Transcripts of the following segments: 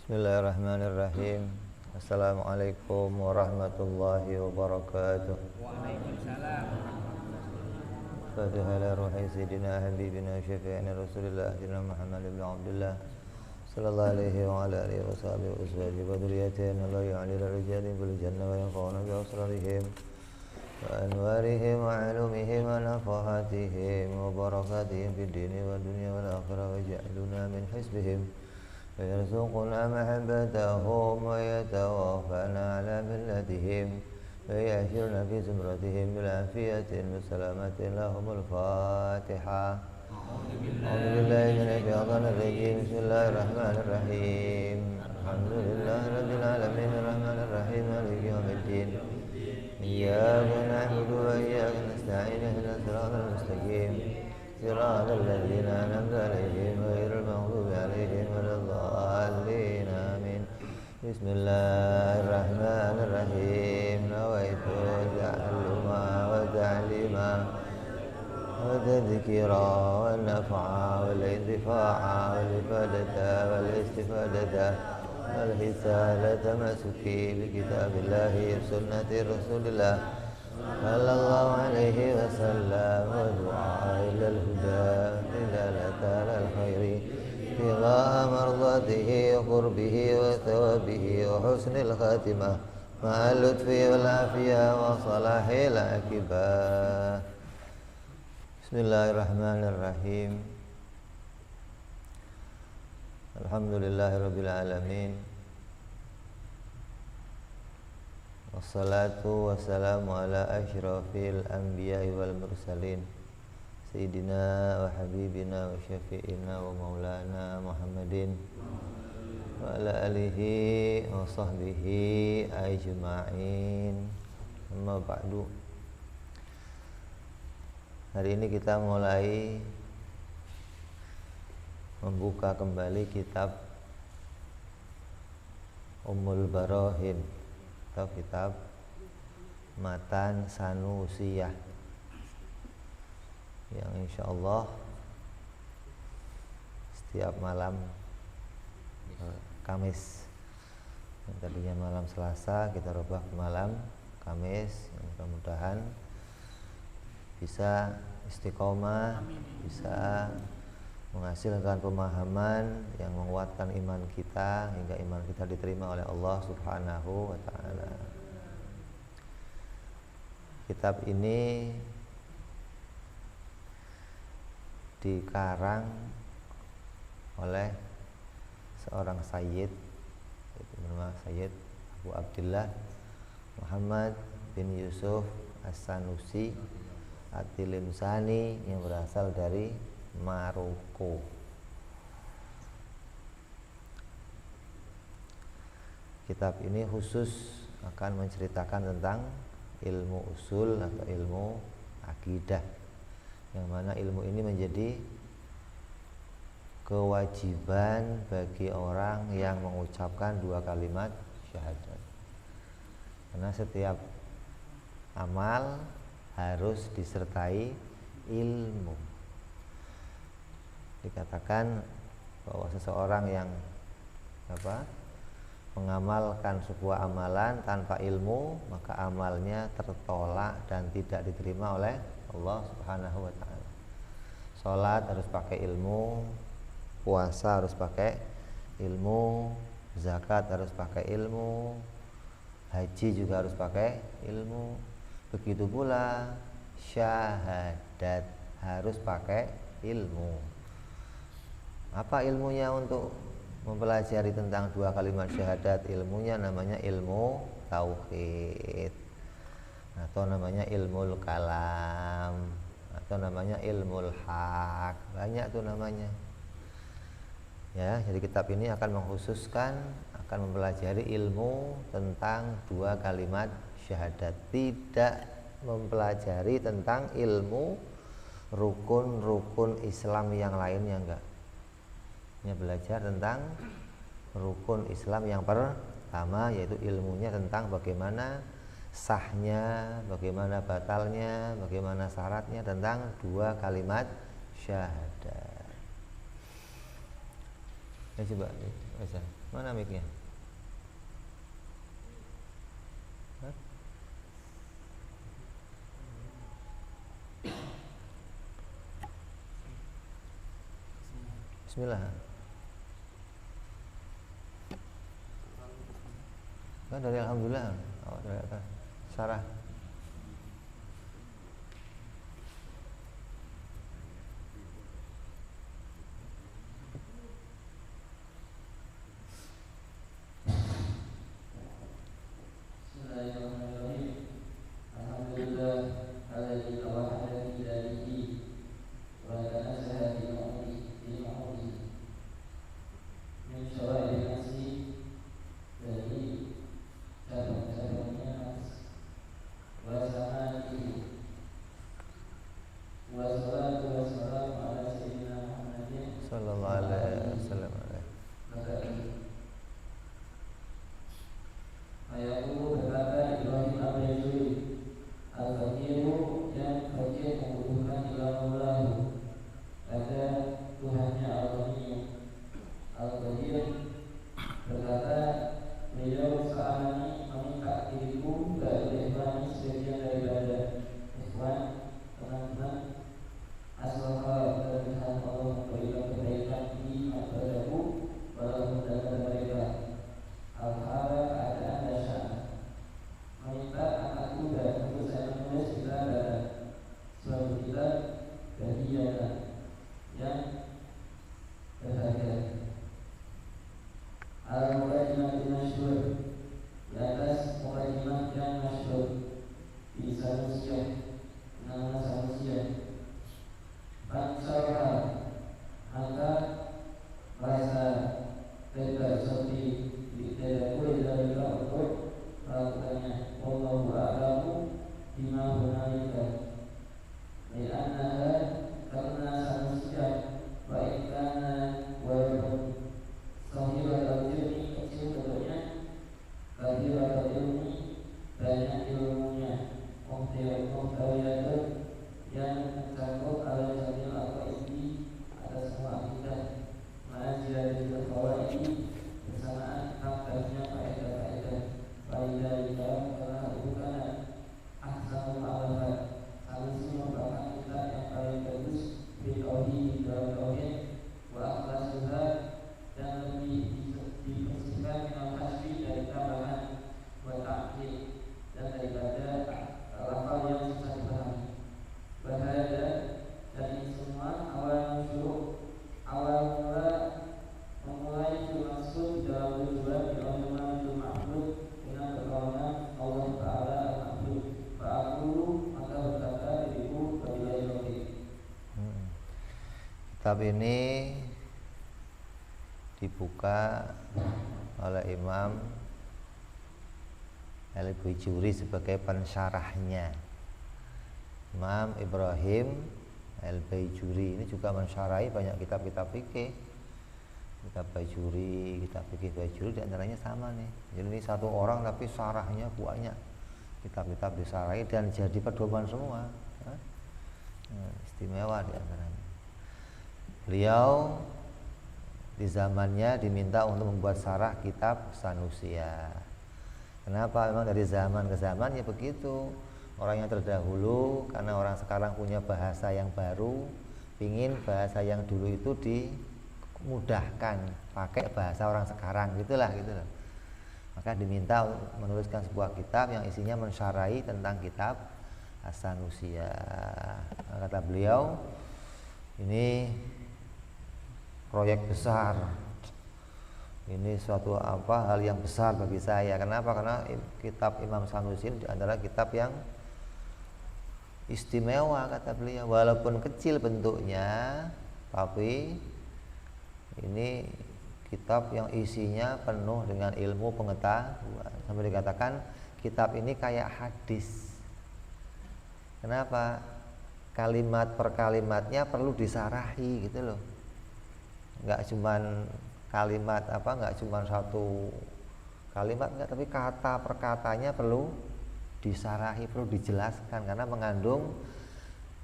Bismillahirrahmanirrahim. Assalamualaikum warahmatullahi wabarakatuh. Waalaikumsalam. Fatiha ala ruhi sayyidina habibina syafi'ina rasulillah sayyidina Muhammad ibn Abdullah sallallahu alaihi wa ala alihi wa sahbihi wa azwajihi wa dhurriyyatihi la ya'lil rijali bil jannah wa yanfa'una bi asrarihim wa anwarihim wa ulumihim wa nafahatihim wa barakatihim fid dini wa dunya wal akhirah wa ja'aluna min hisbihim ويرزقنا محبتهم ويتوفانا على ملتهم ويأشرنا في زمرتهم بالعافية والسلامة لهم الفاتحة. أعوذ بالله من الشيطان الرجيم. بسم الله الرحمن الرحيم. الحمد لله رب العالمين الرحمن الرحيم مالك يوم الدين إياك نعبد وإياك نستعين اهدنا الصراط المستقيم صراط الذين أنعمت عليهم غير المغضوب عليهم ولا الضالين آمين. بسم الله الرحمن الرحيم. نويت تعلما وتعليما وتذكيرا والنفعا والانتفاع والإفادة والاستفادة والحسالة تمسكي بكتاب الله وسنة رسول الله صلى الله عليه وسلم ودعاء إلى الهدى دلالة على الخير ابتغاء مرضاته وقربه وثوابه وحسن الخاتمة مع اللطف والعافية وصلاح العاقبة. بسم الله الرحمن الرحيم. الحمد لله رب العالمين wassalatu wassalamu ala asyrafil anbiya'i wal mursalin Sayyidina wa habibina wa syafi'ina wa maulana Muhammadin wa ala alihi wa sahbihi ajma'in. Amma ba'du. Hari ini kita mulai membuka kembali kitab Ummul Barahin atau kitab Matan Sanusiyah yang insyaallah setiap malam Kamis, yang tadinya malam Selasa kita rubah ke malam Kamis, yang mudah-mudahan bisa istiqomah, bisa menghasilkan pemahaman yang menguatkan iman kita hingga iman kita diterima oleh Allah Subhanahu wa ta'ala. Kitab ini dikarang oleh seorang sayyid, yaitu bernama Sayyid Abu Abdullah Muhammad bin Yusuf As-Sanusi At-Tilimsani yang berasal dari Maroko. Kitab ini khusus akan menceritakan tentang ilmu usul atau ilmu akidah, yang mana ilmu ini menjadi kewajiban bagi orang yang mengucapkan dua kalimat syahadat, karena setiap amal harus disertai ilmu. Dikatakan bahwa seseorang yang mengamalkan sebuah amalan tanpa ilmu, maka amalnya tertolak dan tidak diterima oleh Allah Subhanahu wa ta'ala. Salat harus pakai ilmu, puasa harus pakai ilmu, zakat harus pakai ilmu, haji juga harus pakai ilmu. Begitu pula syahadat harus pakai ilmu. Apa ilmunya untuk mempelajari tentang dua kalimat syahadat? Ilmunya namanya ilmu tauhid, atau namanya ilmu kalam, atau namanya ilmu haq. Banyak tuh namanya. Ya, jadi kitab ini akan mengkhususkan, akan mempelajari ilmu tentang dua kalimat syahadat, tidak mempelajari tentang ilmu rukun-rukun Islam yang lainnya, enggak. Belajar tentang rukun Islam yang pertama, yaitu ilmunya tentang bagaimana sahnya, bagaimana batalnya, bagaimana syaratnya tentang dua kalimat syahadat. Ya coba baca. Mana mic-nya? Hah? Bismillah. Kan dari alhamdulillah. Oh, dari atas. Sarah. Sallallahu alaihi wasallam. Kitab ini dibuka oleh Imam Al-Bajuri sebagai pensyarahnya. Imam Ibrahim Al-Bajuri ini juga mensyarahi banyak kitab-kitab fikih. Kitab Bajuri, kitab fikih Bajuri diantaranya sama nih. Jadi ini satu orang tapi syarahnya banyak. Kitab-kitab disyarahi dan jadi pedoman semua. Istimewa diantaranya. Beliau di zamannya diminta untuk membuat syarah kitab Sanusia. Kenapa? Memang dari zaman ke zaman ya begitu. Orang yang terdahulu karena orang sekarang punya bahasa yang baru, pingin bahasa yang dulu itu dimudahkan pakai bahasa orang sekarang, gitulah. Maka diminta untuk menuliskan sebuah kitab yang isinya mensyarahi tentang kitab As-Sanusia. Kata beliau, ini proyek besar, ini suatu hal yang besar bagi saya. Kenapa? Karena kitab Imam Sanusi adalah kitab yang istimewa, kata beliau. Walaupun kecil bentuknya, tapi ini kitab yang isinya penuh dengan ilmu pengetahuan. Sampai dikatakan kitab ini kayak hadis. Kenapa? Kalimat per kalimatnya perlu disarahi gitu loh. Enggak cuman kalimat enggak cuman satu kalimat enggak, tapi kata per katanya perlu disarahi, perlu dijelaskan karena mengandung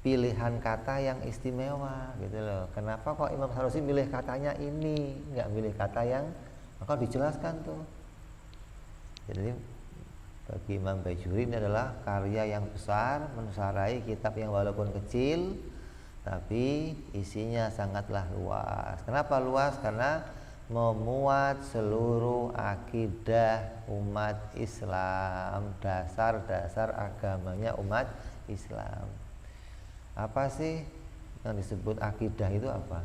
pilihan kata yang istimewa gitu loh. Kenapa kok Imam Sanusi milih katanya ini, nggak milih kata yang, maka dijelaskan tuh. Jadi bagi Imam Baijuri ini adalah karya yang besar, mensarai kitab yang walaupun kecil tapi isinya sangatlah luas. Kenapa luas? Karena memuat seluruh akidah umat Islam, dasar-dasar agamanya umat Islam. Apa sih yang disebut akidah itu apa?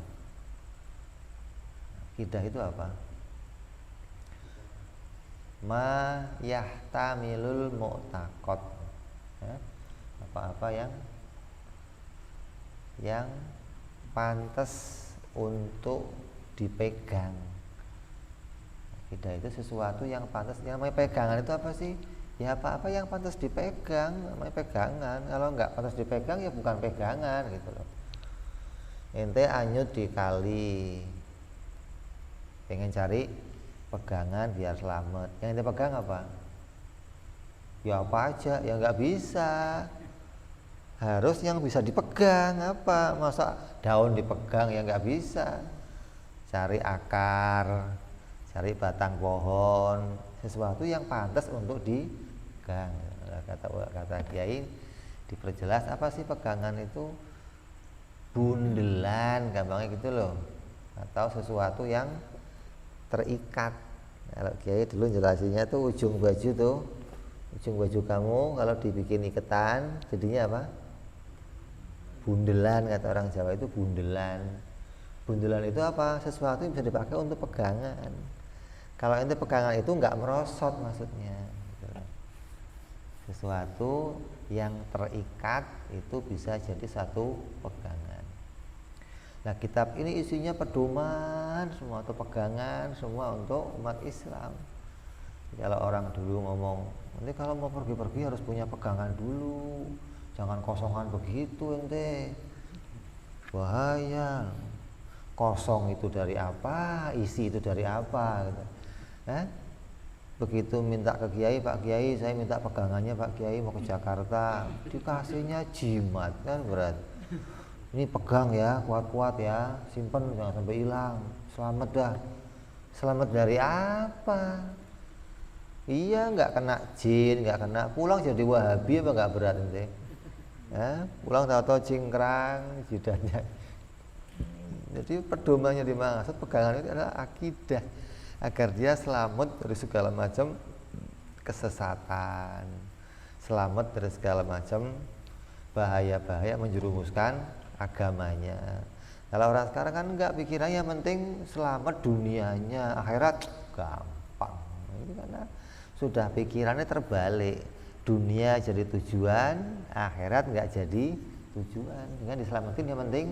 Akidah itu apa? Ma yahtamilul mu'taqad, ya, apa-apa yang pantas untuk dipegang. Akidah itu sesuatu yang pantas. Yang namanya pegangan itu apa sih? Ya apa-apa yang pantas dipegang, namanya pegangan. Kalau nggak pantas dipegang ya bukan pegangan gitu loh. Ente anyut di kali, pengen cari pegangan biar selamat. Yang ente pegang apa? Ya apa aja, ya nggak bisa. Harus yang bisa dipegang. Apa? Masa daun dipegang ya nggak bisa. Cari akar, cari batang pohon, sesuatu yang pantas untuk dipegang. Kata Kiai diperjelas apa sih pegangan itu? Bundelan, gampangnya gitu loh. Atau sesuatu yang terikat. Kalau Kiai dulu jelasinnya tuh ujung baju kamu kalau dibikin iketan jadinya apa? Bundelan, kata orang Jawa itu bundelan. Bundelan itu apa? Sesuatu yang bisa dipakai untuk pegangan. Kalau itu pegangan itu nggak merosot maksudnya. Sesuatu yang terikat itu bisa jadi satu pegangan. Nah, kitab ini isinya pedoman semua atau pegangan semua untuk umat Islam. Kalau orang dulu ngomong, nanti kalau mau pergi-pergi harus punya pegangan dulu, jangan kosongan begitu ente, bahaya. Kosong itu dari apa, isi itu dari apa gitu. Begitu minta ke Kiai, Pak Kiai saya minta pegangannya Pak Kiai mau ke Jakarta, dikasihnya jimat, kan berat. Ini pegang ya, kuat-kuat ya, simpen jangan sampai hilang, selamat dah. Selamat dari apa? Iya, nggak kena jin, nggak kena, pulang jadi Wahabi apa nggak berat ente? Pulang tahu-tahu cingkrang jidahnya. Jadi pedomannya dimaksud pegangan itu adalah akidah, agar dia selamat dari segala macam kesesatan, selamat dari segala macam bahaya-bahaya menjerumuskan agamanya. Kalau orang sekarang kan enggak, pikirannya penting selamat dunianya, akhirat gampang. Ini karena sudah pikirannya terbalik, dunia jadi tujuan, akhirat enggak jadi tujuan. Dengan diselamatin yang penting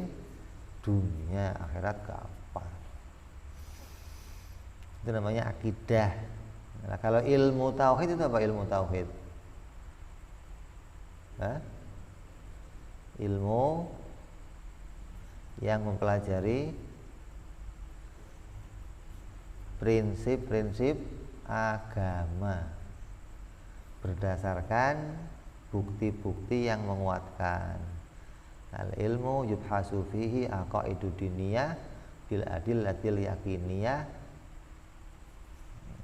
dunia, akhirat gampang. Itu namanya akidah. Nah, kalau ilmu tauhid itu apa ilmu tauhid? Ilmu yang mempelajari prinsip-prinsip agama berdasarkan bukti-bukti yang menguatkan. Al ilmu yubhasu fihi aqaidu diniyah bil adillatil yakiniyah.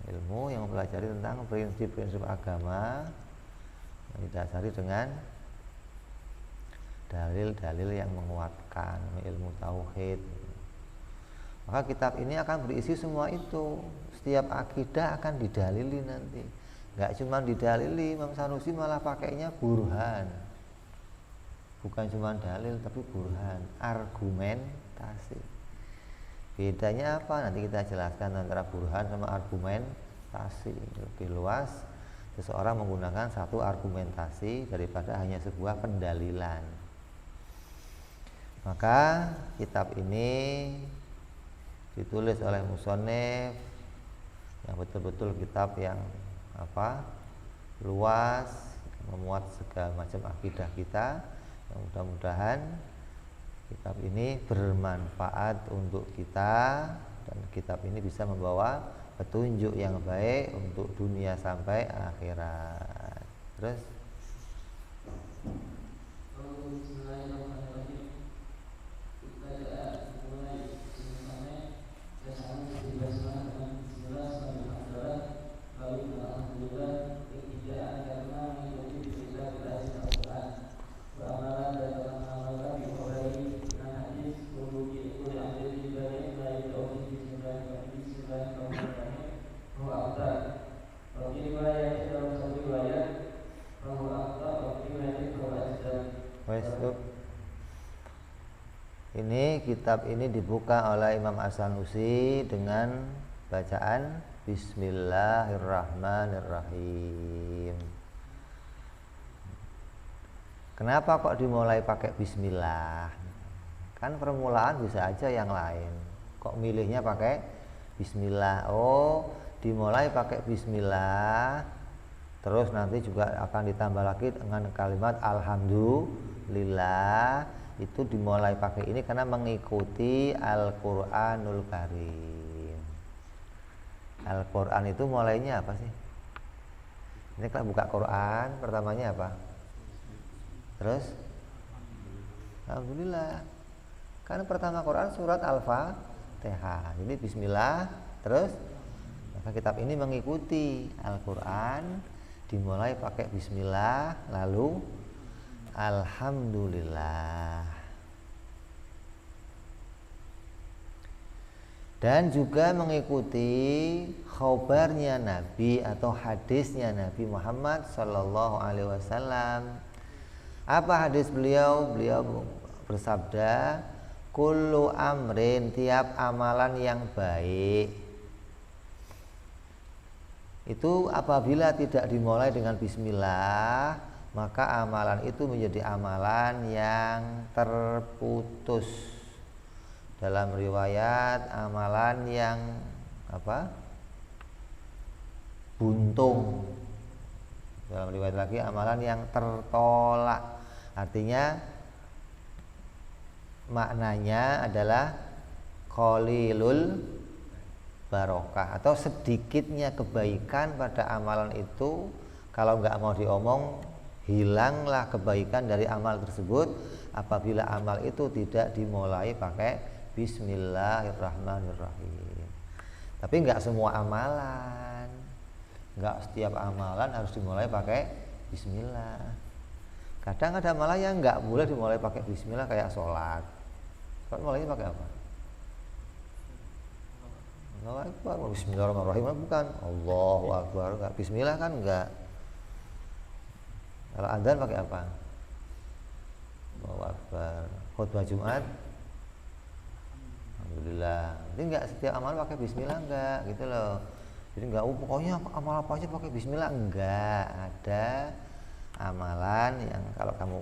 Ilmu yang mempelajari tentang prinsip-prinsip agama yang didasari dengan dalil-dalil yang menguatkan, ilmu tauhid. Maka kitab ini akan berisi semua itu. Setiap akidah akan didalili nanti. Enggak cuma didalili, Imam Sanusi malah pakainya burhan. Bukan cuma dalil tapi burhan, argumentasi. Bedanya apa? Nanti kita jelaskan antara burhan sama argumentasi. Lebih luas, seseorang menggunakan satu argumentasi daripada hanya sebuah pendalilan. Maka kitab ini ditulis oleh musonef yang betul-betul kitab yang luas, memuat segala macam akidah kita. Mudah-mudahan kitab ini bermanfaat untuk kita dan kitab ini bisa membawa petunjuk yang baik untuk dunia sampai akhirat. Terus Ini kitab ini dibuka oleh Imam As-Sanusi dengan bacaan Bismillahirrahmanirrahim. Kenapa kok dimulai pakai Bismillah? Kan permulaan bisa aja yang lain. Kok milihnya pakai Bismillah? Oh, dimulai pakai Bismillah. Terus nanti juga akan ditambah lagi dengan kalimat Alhamdulillah. Itu dimulai pakai ini karena mengikuti Al-Qur'anul Karim. Al-Qur'an itu mulainya apa sih? Ini kan buka Quran, pertamanya apa? Terus Alhamdulillah. Kan pertama Quran surat Al-Fatihah. Jadi bismillah, terus maka kitab ini mengikuti Al-Qur'an, dimulai pakai bismillah, lalu Alhamdulillah. Dan juga mengikuti khabarnya Nabi atau hadisnya Nabi Muhammad sallallahu alaihi wasallam. Apa hadis beliau? Beliau bersabda, kullu amrin, tiap amalan yang baik itu apabila tidak dimulai dengan bismillah, maka amalan itu menjadi amalan yang terputus. Dalam riwayat amalan yang apa? Buntung. Dalam riwayat lagi amalan yang tertolak. Artinya maknanya adalah qalilul barokah, atau sedikitnya kebaikan pada amalan itu. Kalau nggak mau diomong, hilanglah kebaikan dari amal tersebut apabila amal itu tidak dimulai pakai Bismillahirrahmanirrahim. Tapi nggak semua amalan, nggak setiap amalan harus dimulai pakai Bismillah. Kadang ada amalan yang nggak boleh dimulai pakai Bismillah, kayak sholat. Sholat mulainya pakai apa? Allahu Akbar, Bismillahirrahmanirrahim, bukan Allahu Akbar, nggak Bismillah kan enggak. Kalau adzan pakai apa? Allahu Akbar. Khutbah Jumat, Alhamdulillah. Jadi enggak setiap amal pakai bismillah, enggak gitu loh. Jadi enggak pokoknya amal apa aja pakai bismillah, enggak. Ada amalan yang kalau kamu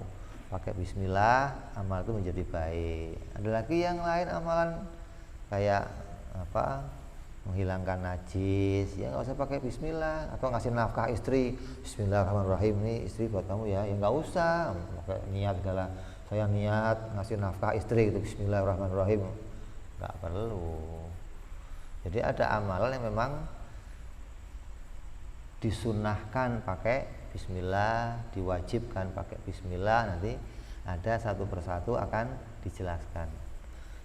pakai bismillah, amal itu menjadi baik. Ada lagi yang lain amalan kayak apa? Menghilangkan najis, ya nggak usah pakai bismillah. Atau ngasih nafkah istri, Bismillahirrahmanirrahim, nih istri buat kamu ya nggak usah pakai niat segala, saya niat ngasih nafkah istri itu Bismillahirrahmanirrahim, nggak perlu. Jadi ada amalan yang memang disunahkan pakai bismillah, diwajibkan pakai bismillah. Nanti ada satu persatu akan dijelaskan.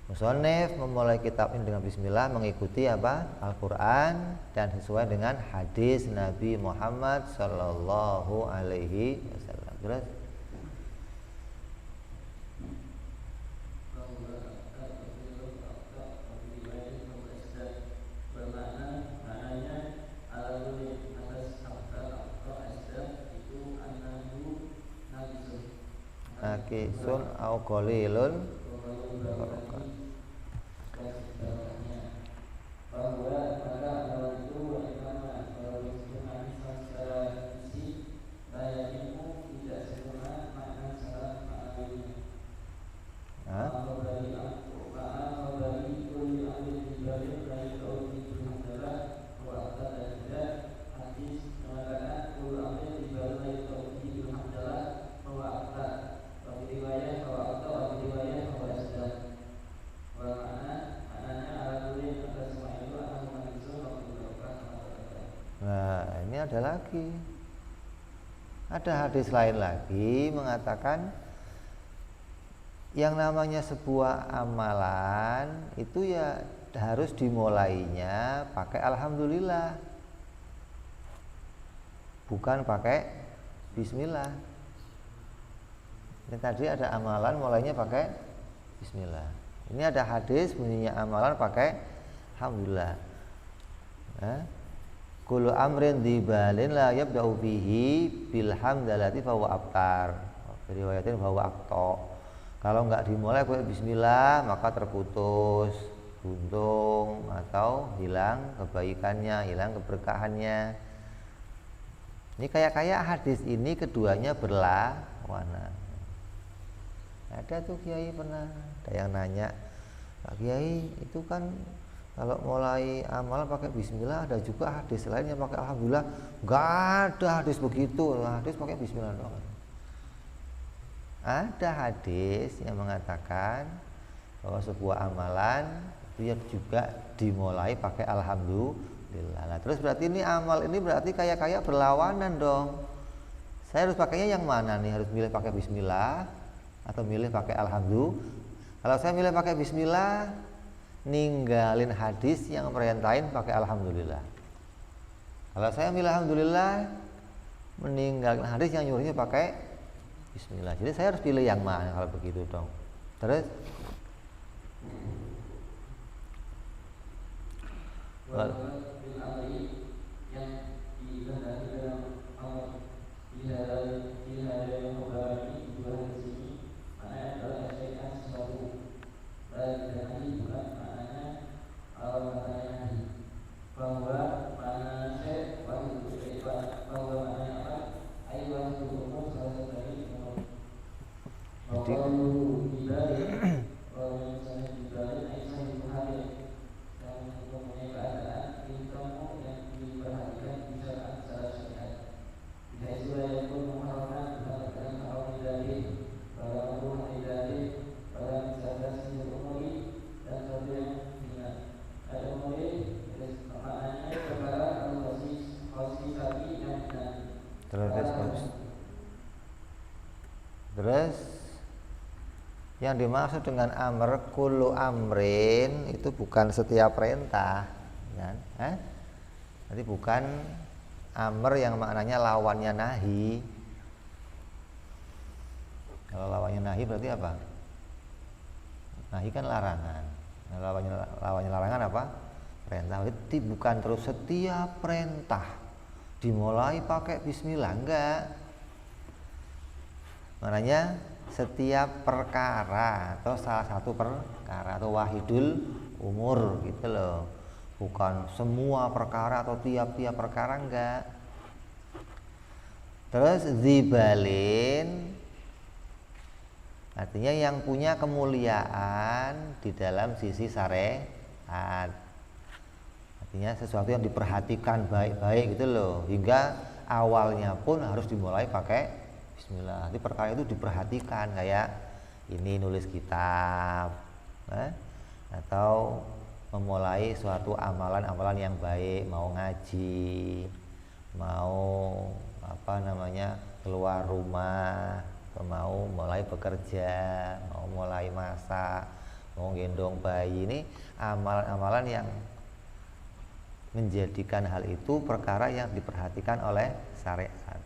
Musonif memulai kitab ini dengan bismillah, mengikuti apa? Al-Quran, dan sesuai dengan hadis Nabi Muhammad sallallahu alaihi wasallam. Terus nakisun au qalilun ada lagi, ada hadis lain lagi mengatakan yang namanya sebuah amalan itu ya harus dimulainya pakai alhamdulillah, bukan pakai bismillah. Ini tadi ada amalan mulainya pakai bismillah. Ini ada hadis bunyinya amalan pakai alhamdulillah. Kullu amrin dibalin la yabda'u bihi bil hamdalati fa huwa abtar. Riwayatin fa huwa aqta. Kalau enggak dimulai pakai bismillah maka terputus, buntung atau hilang kebaikannya, hilang keberkahannya. Ini kayak hadis ini keduanya berlawanan. Ada tuh kiai pernah ada yang nanya, Pak Kiai itu kan kalau mulai amal pakai bismillah, ada juga hadis lain yang pakai alhamdulillah. Enggak ada hadis begitu, hadis pakai bismillah doang. Ada hadis yang mengatakan bahwa sebuah amalan itu juga dimulai pakai alhamdulillah. Nah, terus berarti ini amal ini berarti kayak berlawanan dong. Saya harus pakainya yang mana nih? Harus milih pakai bismillah atau milih pakai alhamdulillah? Kalau saya milih pakai bismillah, ninggalin hadis yang merintahin pakai alhamdulillah. Kalau saya milih alhamdulillah, meninggalkan hadis yang nyuruhnya pakai bismillah. Jadi saya harus pilih yang mana kalau begitu dong. Terus Terus yang dimaksud dengan amr kullu amrin itu bukan setiap perintah, kan? Jadi bukan amr yang maknanya lawannya nahi. Kalau lawannya nahi berarti apa? Nahi kan larangan. Nah, lawannya larangan apa? Perintah. Jadi bukan terus setiap perintah dimulai pakai bismillah, enggak. Maknanya setiap perkara atau salah satu perkara atau wahidul umur gitu loh. Bukan semua perkara atau tiap-tiap perkara, enggak. Terus zibalin artinya yang punya kemuliaan di dalam sisi syariat. Artinya sesuatu yang diperhatikan baik-baik gitu loh. Hingga awalnya pun harus dimulai pakai bismillah. Jadi perkara itu diperhatikan, kayak ini nulis kitab, atau memulai suatu amalan-amalan yang baik, mau ngaji, mau keluar rumah, mau mulai bekerja, mau mulai masak, mau gendong bayi. Ini amalan-amalan yang menjadikan hal itu perkara yang diperhatikan oleh syariat.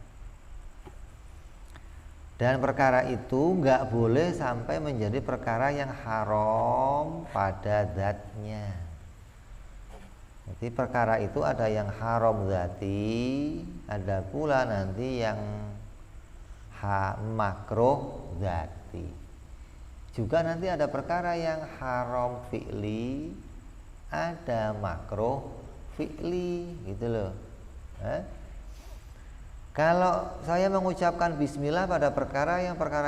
Dan perkara itu nggak boleh sampai menjadi perkara yang haram pada zatnya. Jadi perkara itu ada yang haram zati, ada pula nanti yang makruh zati. Juga nanti ada perkara yang haram fi'li, ada makruh fi'li, gitu loh. Kalau saya mengucapkan bismillah pada perkara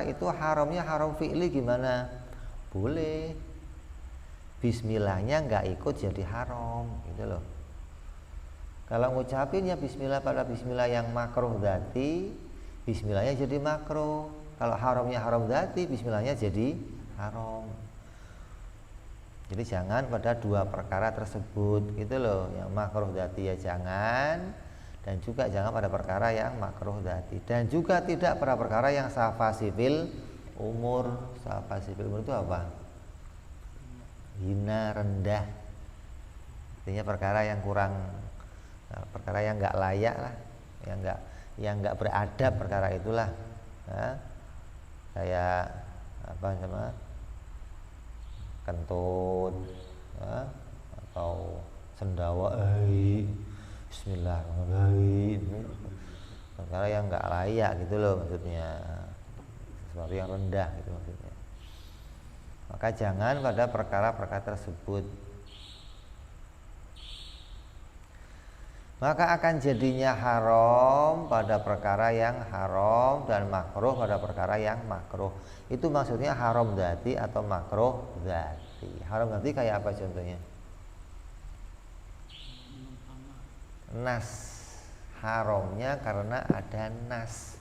itu haramnya haram fi'li, gimana? Boleh. Bismillahnya nggak ikut jadi haram, gitu loh. Kalau ngucapin ya bismillah pada bismillah yang makruh dzati, bismillahnya jadi makruh. Kalau haramnya haram dzati, bismillahnya jadi haram. Jadi jangan pada dua perkara tersebut, gitu loh. Yang makruh dzati ya jangan, dan juga jangan pada perkara yang makruh dzati, dan juga tidak pada perkara yang safasil umur. Safasil umur itu apa? Hina, rendah. Artinya perkara yang kurang, perkara yang nggak layak lah, yang nggak beradab perkara itulah. Kayak kentut, atau sendawa Bismillahirrahmanirrahim, perkara yang nggak layak gitu loh maksudnya, sesuatu yang rendah gitu maksudnya. Maka jangan pada perkara-perkara tersebut. Maka akan jadinya haram pada perkara yang haram dan makruh pada perkara yang makruh. Itu maksudnya haram dzati atau makruh dzati. Haram dzati kayak apa contohnya? Nas. Haramnya karena ada nas.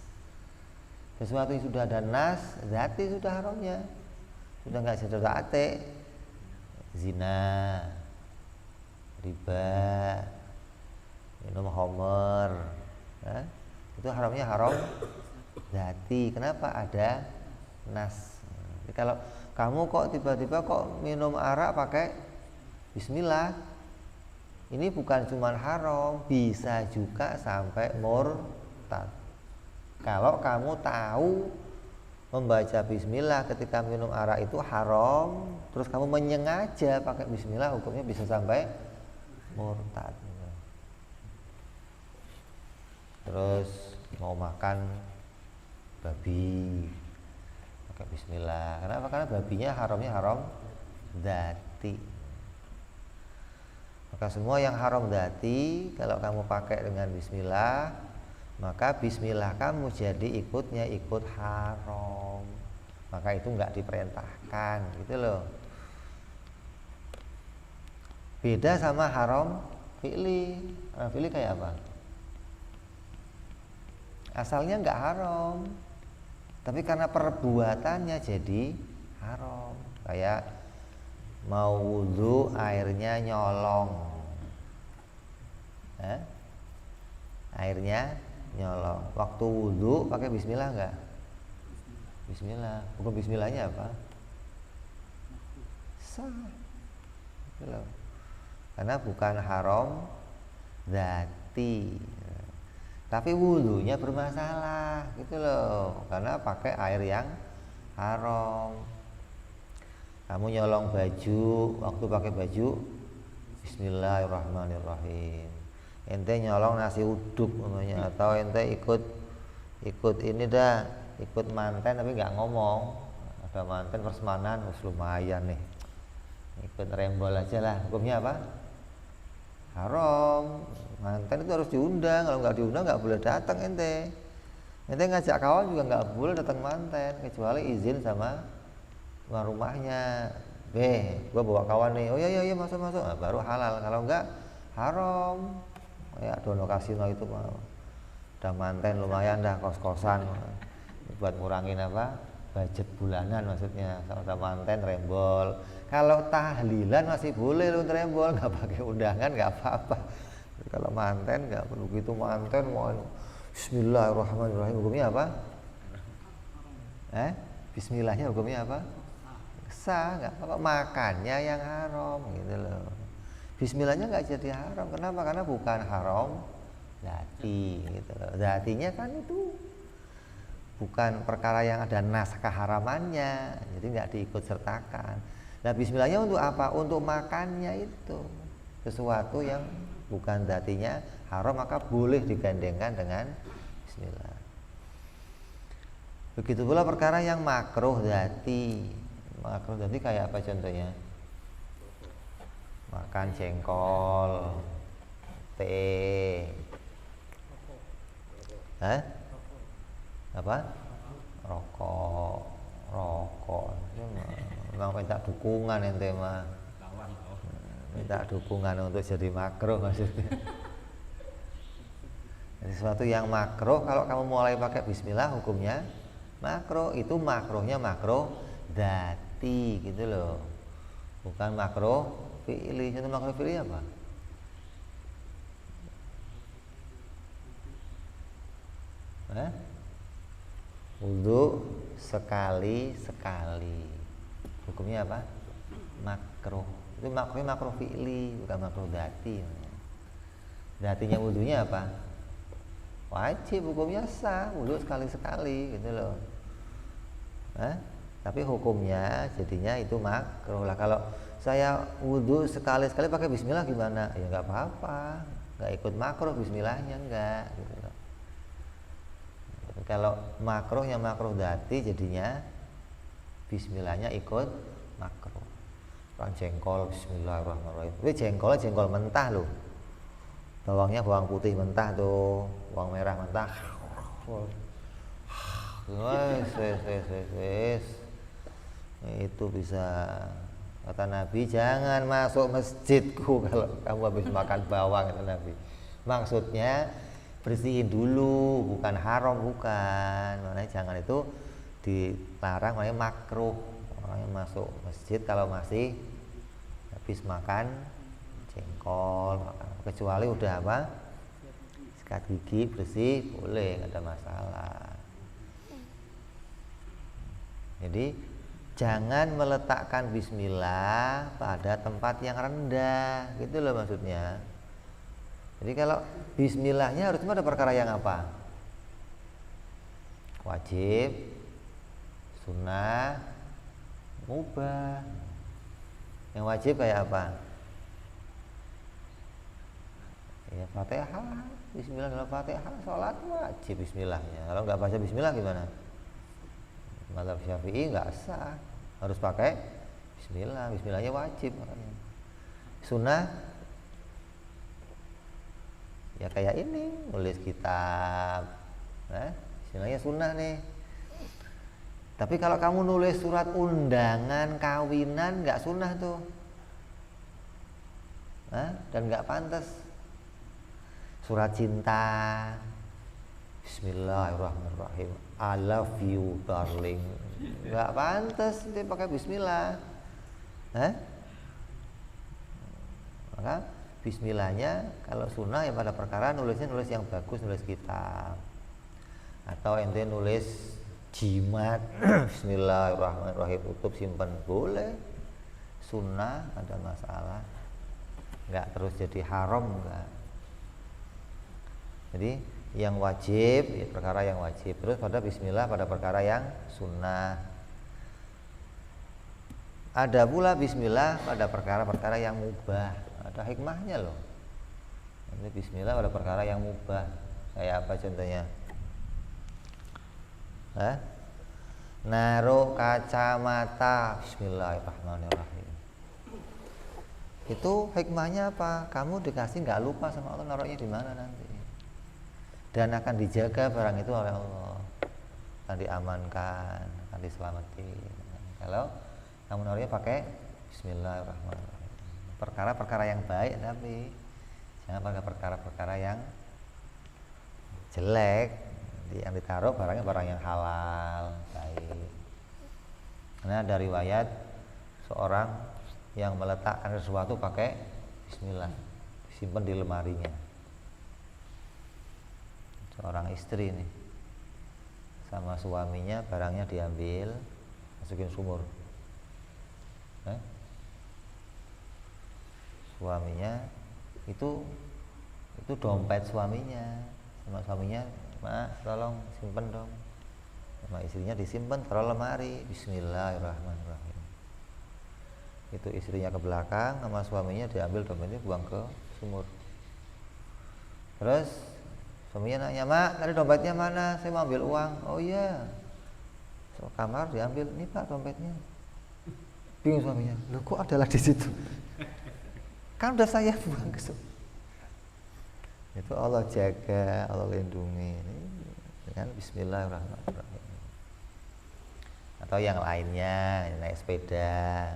Sesuatu yang sudah ada nas, dzati sudah haramnya. Sudah nggak jadi dzati. Zina, riba, minum khamr, itu haramnya haram dzati. Kenapa? Ada nas. Jadi kalau kamu kok tiba-tiba kok minum arak pakai bismillah, ini bukan cuma haram, bisa juga sampai murtad. Kalau kamu tahu membaca bismillah ketika minum arak itu haram, terus kamu menyengaja pakai bismillah, hukumnya bisa sampai murtad. Terus mau makan babi pakai bismillah. Kenapa? Karena babinya haramnya haram dzati. Maka semua yang haram dzati kalau kamu pakai dengan bismillah, maka bismillah kamu jadi ikutnya ikut haram. Maka itu enggak diperintahkan gitu loh. Beda sama haram fi'li. Haram fi'li kayak apa? Asalnya enggak haram, tapi karena perbuatannya jadi haram. Kayak mau wudu airnya nyolong, airnya nyolong. Waktu wudu pakai bismillah enggak? Bismillah. Hukum bismillahnya apa? Sah. Karena bukan haram dzati. Tapi wudhunya bermasalah gitu loh, karena pakai air yang haram. Kamu nyolong baju, waktu pakai baju Bismillahirrahmanirrahim. Ente nyolong nasi uduk namanya, atau ente ikut ini dah, ikut manten tapi nggak ngomong. Ada manten persemanan, lumayan nih. Ikut rembol aja lah. Hukumnya apa? Haram. Manten itu harus diundang, kalau nggak diundang nggak boleh datang ente. Ente ngajak kawan juga nggak boleh datang manten, kecuali izin sama tuan rumahnya. Gua bawa kawan nih, oh iya masuk, nah, baru halal. Kalau nggak haram. Ya dono kasino itu mah udah manten lumayan dah, kos-kosan buat ngurangin apa budget bulanan maksudnya. Sama manten rembol. Kalau tahlilan masih boleh lu rembol, nggak pakai undangan nggak apa-apa. Kalau manten nggak perlu gitu, manten mau Bismillahirrahmanirrahim, hukumnya apa? Bismillahnya hukumnya apa? Sah, nggak apa-apa. Makannya yang haram gitu loh. Bismillahnya nggak jadi haram. Kenapa? Karena bukan haram dzati gitu loh. Dzatinya kan itu bukan perkara yang ada nas keharamannya, jadi nggak diikut sertakan. Nah bismillahnya untuk apa? Untuk makannya itu. Sesuatu yang bukan dzatinya haram maka boleh digandengkan dengan bismillah. Begitu pula perkara yang makruh dzati. Makruh dzati kayak apa contohnya? Makan jengkol, teh, apa? Rokok. Memang minta dukungan ente mah. Minta dukungan untuk jadi makruh maksudnya. Sesuatu yang makruh kalau kamu mulai pakai bismillah hukumnya makruh. Itu makruhnya makruh dzati gitu loh. Bukan makruh fi'li. Contoh makruh fi'li apa? Wudu sekali. Hukumnya apa? Makruh. Itu makruhnya makruh fi'li, bukan makruh dzati. Dzatinya wudunya apa? Wajib, hukumnya sah, wudu sekali-sekali gitu loh. Tapi hukumnya jadinya itu makruh lah. Kalau saya wudhu sekali-sekali pakai bismillah gimana? Ya nggak apa-apa, nggak ikut makruh bismillahnya enggak gitu loh. Kalau makruhnya makruh dzati jadinya bismillahnya ikut makruh. Orang jengkol bismillahirrahmanirrahim. Tapi jengkol mentah loh. Bawangnya bawang putih mentah tuh, bawang merah mentah. Wes. Itu bisa, kata Nabi, jangan masuk masjidku kalau kamu habis makan bawang, kata Nabi. Maksudnya bersihin dulu, bukan haram, bukan. Makanya jangan itu dilarang, makanya makruh. Orang yang masuk masjid kalau masih habis makan jengkol, kecuali udah apa? Sikat gigi bersih, boleh, nggak ada masalah. Jadi jangan meletakkan bismillah pada tempat yang rendah, gitu loh maksudnya. Jadi kalau bismillahnya harus pada perkara yang apa? Wajib, sunnah, mubah. Yang wajib kayak apa? Ya Fatihah, bismillah dalam Fatihah, sholat wajib bismillahnya. Kalau nggak baca bismillah gimana? Mazhab Syafi'i nggak sah, harus pakai bismillah. Bismillahnya wajib. Sunnah ya kayak ini, nulis kitab, istilahnya sunnah nih. Tapi kalau kamu nulis surat undangan kawinan nggak sunnah tuh, dan nggak pantas. Surat cinta, bismillahirrahmanirrahim, I love you darling, nggak pantas dia pakai bismillah. Maka bismillahnya kalau sunnah ya pada perkara nulis yang bagus, nulis kitab atau ente nulis jimat bismillahirrahmanirrahim, tutup simpan, boleh, sunnah, ada masalah, nggak terus jadi haram, enggak. Jadi yang wajib ya perkara yang wajib, terus pada bismillah pada perkara yang sunnah. Ada pula bismillah pada perkara-perkara yang mubah, ada hikmahnya loh. Ini bismillah pada perkara yang mubah. Kayak apa contohnya? Naruh kacamata, bismillahirrahmanirrahim. Itu hikmahnya apa? Kamu dikasih nggak lupa sama Allah naruhnya di mana nanti. Dan akan dijaga barang itu oleh Allah, akan diamankan, akan diselamatin. Kalau kamu naruhnya pakai bismillahirrahmanirrahim, perkara-perkara yang baik, tapi jangan pakai perkara-perkara yang jelek. Yang ditaruh barangnya barang yang halal, baik. Karena ada riwayat seorang yang meletakkan sesuatu pakai bismillah, disimpan di lemarinya. Seorang istri nih sama suaminya, barangnya diambil, masukin sumur. Suaminya itu dompet suaminya, sama suaminya, "Mak, tolong simpen dong." Sama istrinya disimpan taruh lemari, bismillahirrahmanirrahim. Itu istrinya ke belakang, sama suaminya diambil dompetnya, buang ke sumur. Terus suaminya nanya, "Mak, tadi dompetnya mana? Saya mau ambil uang." "Oh iya." So, kamar diambil, "Ini Pak dompetnya." Bingung suaminya, "Loh kok adalah di situ? Kan udah saya buang ke sumur." Itu Allah jaga, Allah lindungi dengan bismillahirrahmanirrahim. Atau yang lainnya, naik sepeda.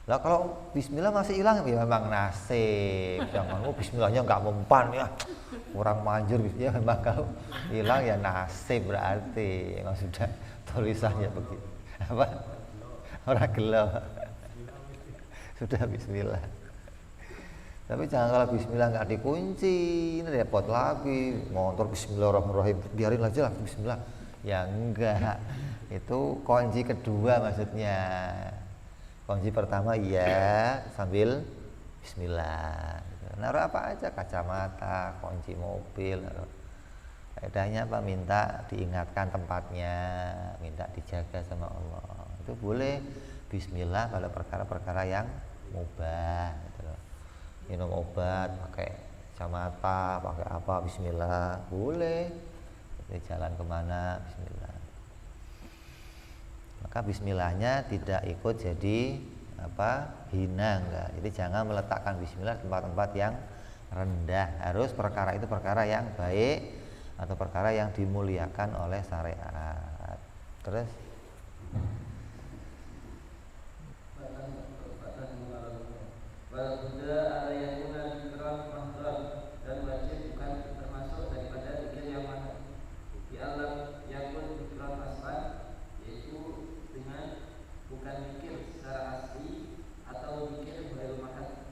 Lah kalau bismillah masih hilang ya memang nasib. Jangan bismillahnya nggak mempan ya, kurang manjur ya, memang kalau hilang ya nasib, berarti memang sudah tulisannya begitu. Apa? Orang gelo. Sudah bismillah. Tapi jangan kalau bismillah nggak dikunci, ini repot lagi, motor bismillahirrahmanirrahim, biarin aja lah bismillah. Ya enggak, itu kunci kedua maksudnya. Kunci pertama iya sambil bismillah. Naruh apa aja, kacamata, kunci mobil. Faedahnya apa? Minta diingatkan tempatnya, minta dijaga sama Allah. Itu boleh bismillah pada perkara-perkara yang mubah gitu loh. Minum obat pakai kacamata, pakai apa, bismillah, boleh. Jadi jalan kemana, bismillah. Maka bismillahnya tidak ikut jadi hina, enggak. Jadi jangan meletakkan bismillah di tempat-tempat yang rendah. Harus perkara itu perkara yang baik atau perkara yang dimuliakan oleh syariat. Terus dan wajib bukan termasuk daripada zikir yang mana di alam yang pun zikran aslan, yaitu dengan bukan zikir secara asli atau zikir ghairul mahad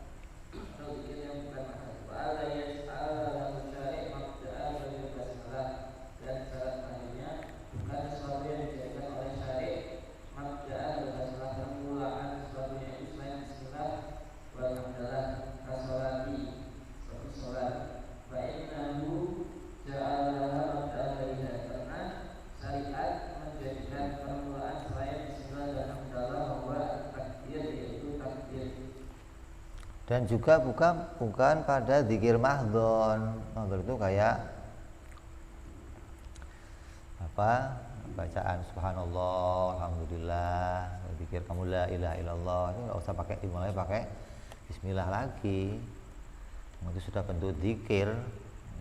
atau zikir yang bukan mahad. Wa ala yas'ala musyari' mabda'a wa basmalah, dan syarat selanjutnya bukan sesuatu yang dijadikan oleh syari' mabda'a wa basmalah, permulaan sesuatu yang selain bismillah wal hamdalah kasolati seperti sholat. Wa innahu ja'alaha mabda'a bariha, karena syariat menjadikan permulaan selain bismillah dan hamdalah bahwa takbir, yaitu takbir. dan juga bukan pada zikir mahdhon. Mahdhon itu kayak bacaan subhanallah, alhamdulillah, zikir kamu la ilaha illallah, itu enggak usah dimulai pakai bismillah lagi. Itu sudah bentuk zikir.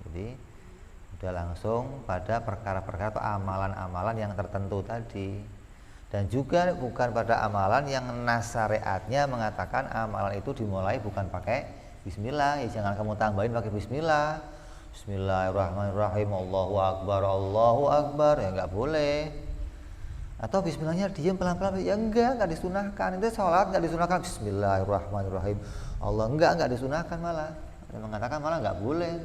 Jadi sudah langsung pada perkara-perkara atau amalan-amalan yang tertentu tadi. Dan juga bukan pada amalan yang nas syariatnya mengatakan amalan itu dimulai bukan pakai bismillah. Ya jangan kamu tambahin pakai bismillah. Bismillahirrahmanirrahim, Allahu akbar, ya enggak boleh. Atau bismillahnya diam pelan-pelan, ya enggak disunahkan. Itu sholat enggak disunahkan bismillahirrahmanirrahim Allah, enggak disunahkan, malah mengatakan malah enggak boleh.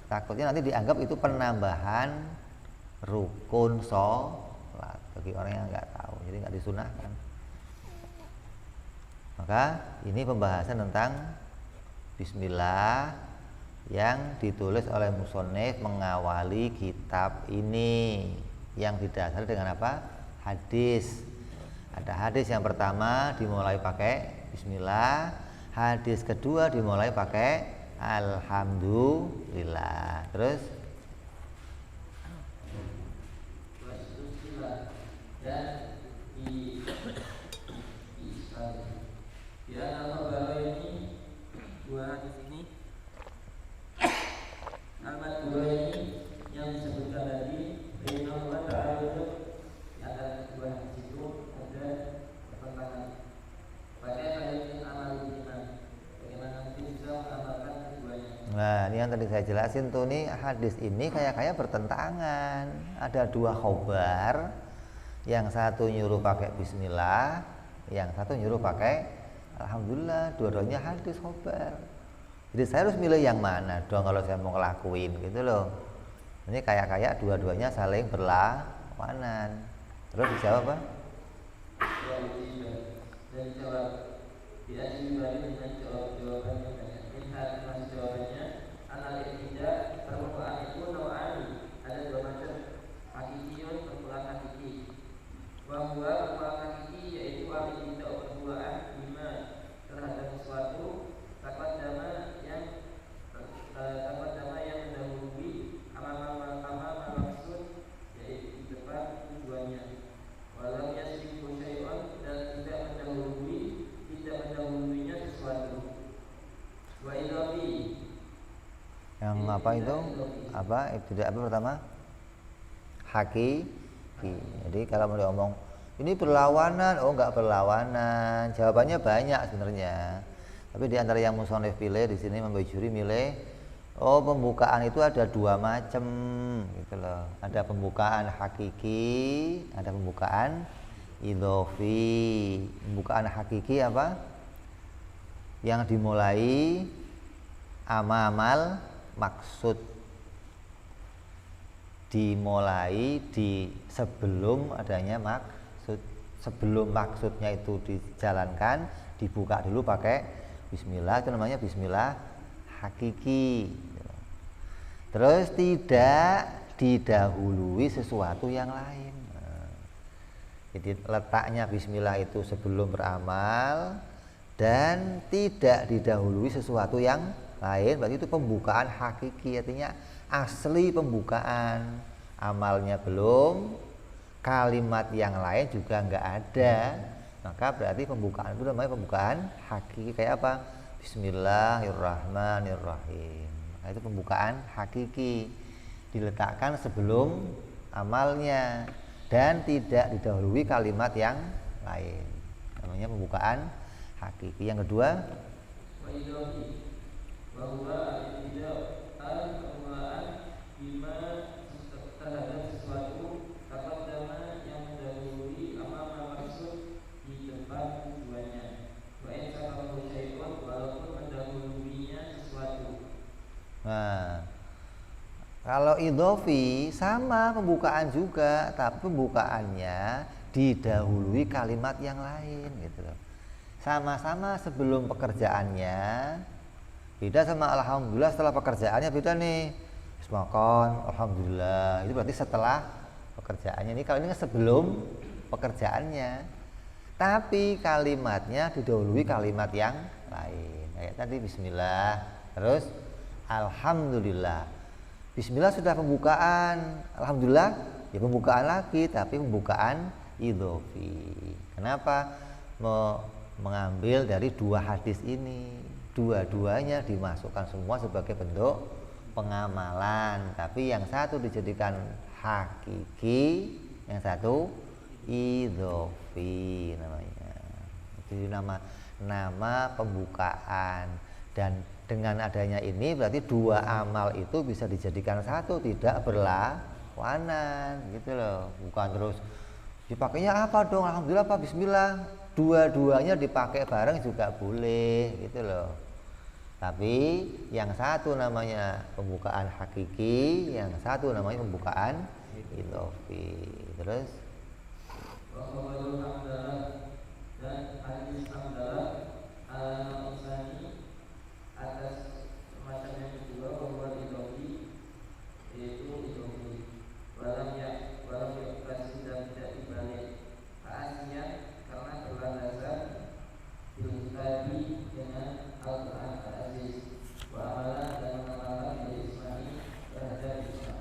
Takutnya nanti dianggap itu penambahan rukun sholat bagi orang yang enggak tahu, jadi enggak disunahkan. Maka ini pembahasan tentang bismillah yang ditulis oleh musannif mengawali kitab ini, yang didasari dengan apa? Hadis. Ada hadis yang pertama dimulai pakai bismillah, hadis kedua dimulai pakai alhamdulillah. Terus dan di al-Maghbara ini dua hadis ini, al-Maghbara ini yang disebutkan tadi, Bainahuma ta'arud, di antara kedua hadis itu ada pertentangan. Bagaimana amal iman, bagaimana nanti bisa mengamalkan keduanya. nah, ini yang tadi saya jelasin tuh, nih hadis ini kayak bertentangan. Ada dua khobar, yang satu nyuruh pakai bismillah, yang satu nyuruh pakai alhamdulillah. Dua-duanya hadis khobar. Jadi saya harus milih yang mana dong kalau saya mau ngelakuin gitu loh. Ini kayak dua-duanya saling berlawanan. Terus dijawab apa? Dan jawab tidak dibalik dengan jawaban yang banyak. Lihat masih jawabannya. Analis tidak, permukaan itu nawani, ada dua macam. Hakikiyun, permukaan hakiki. Bahwa permukaan hakiki yaitu tidak permukaan iman terhadap sesuatu, dapat dama yang mendahului amal maksud, yaitu di depan tujuannya. Walau yasbiqu syai'un, dan tidak mendahuluinya sesuatu. Wa idhafi, Yang apa itu? Tidak apa pertama? Hakiki. Jadi kalau mau diomong ini berlawanan, enggak berlawanan. Jawabannya banyak sebenarnya. Tapi di antara yang musannif pilih di sini membajuri milih, pembukaan itu ada dua macam gitu loh. Ada pembukaan hakiki, ada pembukaan idhofi. Pembukaan hakiki apa? Yang dimulai amal maksud, dimulai di sebelum adanya maksud. Sebelum maksudnya itu dijalankan, dibuka dulu pakai bismillah, itu namanya bismillah hakiki. Terus tidak didahului sesuatu yang lain. Jadi letaknya bismillah itu sebelum beramal, dan tidak didahului sesuatu yang lain, berarti itu pembukaan hakiki, artinya asli pembukaan. Amalnya belum, kalimat yang lain juga nggak ada, maka berarti pembukaan itu namanya pembukaan hakiki. Kayak apa? Bismillahirrahmanirrahim. Nah, itu pembukaan hakiki, diletakkan sebelum amalnya dan tidak didahului kalimat yang lain, namanya pembukaan hakiki. Yang kedua, terhadap sesuatu taqaddama yang mendahului amama maksud di depan tujuannya. Wa in sabahu syai'un, walaupun mendahuluinya sesuatu. nah kalau idhofi sama pembukaan juga, tapi pembukaannya didahului kalimat yang lain gitu loh. Sama-sama sebelum pekerjaannya, beda sama alhamdulillah setelah pekerjaannya beda nih. Makan, alhamdulillah, itu berarti setelah pekerjaannya. Ini kalau ini sebelum pekerjaannya, tapi kalimatnya didahului kalimat yang lain. Kayak tadi bismillah, terus alhamdulillah. Bismillah sudah pembukaan, alhamdulillah ya pembukaan lagi, tapi pembukaan idhofi. Kenapa mengambil dari dua hadis ini? Dua-duanya dimasukkan semua sebagai bentuk pengamalan, tapi yang satu dijadikan hakiki, yang satu idhofi namanya. Jadi nama pembukaan, dan dengan adanya ini berarti dua amal itu bisa dijadikan satu, tidak berlawanan gitu loh. Bukan terus dipakainya apa dong, alhamdulillah apa bismillah, dua-duanya dipakai bareng juga boleh gitu loh. Tapi yang satu namanya pembukaan hakiki, yang satu namanya pembukaan idhofi. Terus dan hadis hamdalah al-insani atas semacam yang kedua bahwa idhofi yaitu idhofi walam kasih dan tidak dibalik keasian karena berlandasan dilengkapi dengan Al-Quran al-Aziz wa amalan dan mengamalkan dari Ismani terhadap Islam.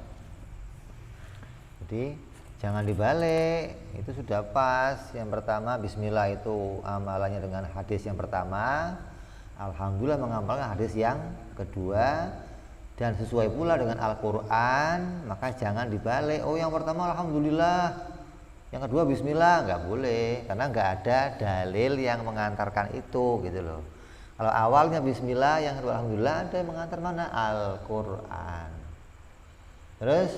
jadi jangan dibalik, itu sudah pas. Yang pertama bismillah itu amalannya dengan hadis yang pertama, alhamdulillah mengamalkan hadis yang kedua, dan sesuai pula dengan Al-Quran, maka jangan dibalik. Oh yang pertama alhamdulillah, yang kedua bismillah, nggak boleh, karena nggak ada dalil yang mengantarkan itu gitu loh. Kalau awalnya bismillah, yang kedua alhamdulillah, ada yang mengantar mana? Al-Quran. Terus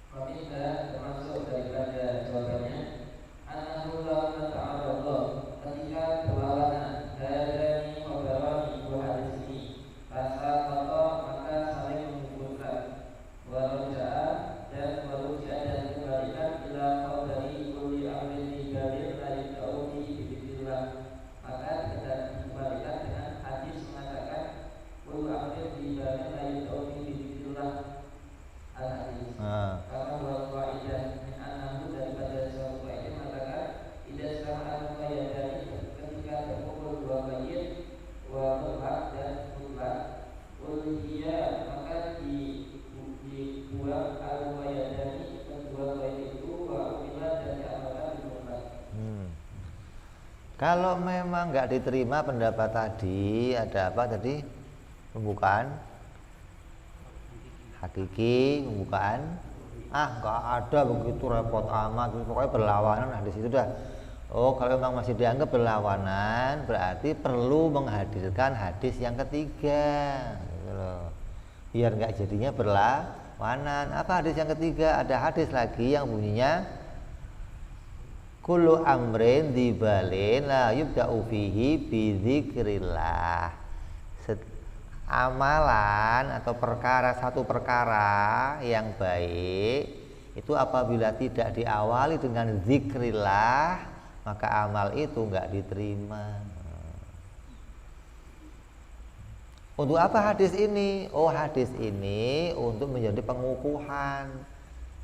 Peminta termasuk daripada jawabannya Anahu la ta'arudlah, ketika berlawanan hadani khobarani dua hadis ini, rasa kata maka saling mengumpulkan, waroja'a dan kembalikan ila khobari kulli amrin dibalir dari ta'udi bidillah, maka tidak dikembalikan dengan hadis mengatakan kulli amrin dibalir dari ta'udi bidillah al-hadis. Karena buat kaidah min anahu daripada suatu kaidah mengatakan tidak sama kaidah dari ketika terkumpul dua kaidah wa mutlak dan mutlak ulhiya, maka dibuang al-kaidah dari kedua kaidah itu wa umilah dan diamalkan di mutlak. Kalau memang nggak diterima pendapat tadi, ada apa tadi? Pembukaan hakiki, pembukaan nggak ada, begitu repot amat, pokoknya berlawanan hadis itu dah. Oh kalau memang masih dianggap berlawanan, berarti perlu menghadirkan hadis yang ketiga gitu loh, biar nggak jadinya berlawanan. Apa hadis yang ketiga? Ada hadis lagi yang bunyinya kullu amrin dibalin la yubda'u fihi bidzikrillah. Amalan atau perkara, satu perkara yang baik itu apabila tidak diawali dengan zikrillah, maka amal itu enggak diterima. Untuk apa hadis ini? Oh hadis ini untuk menjadi pengukuhan.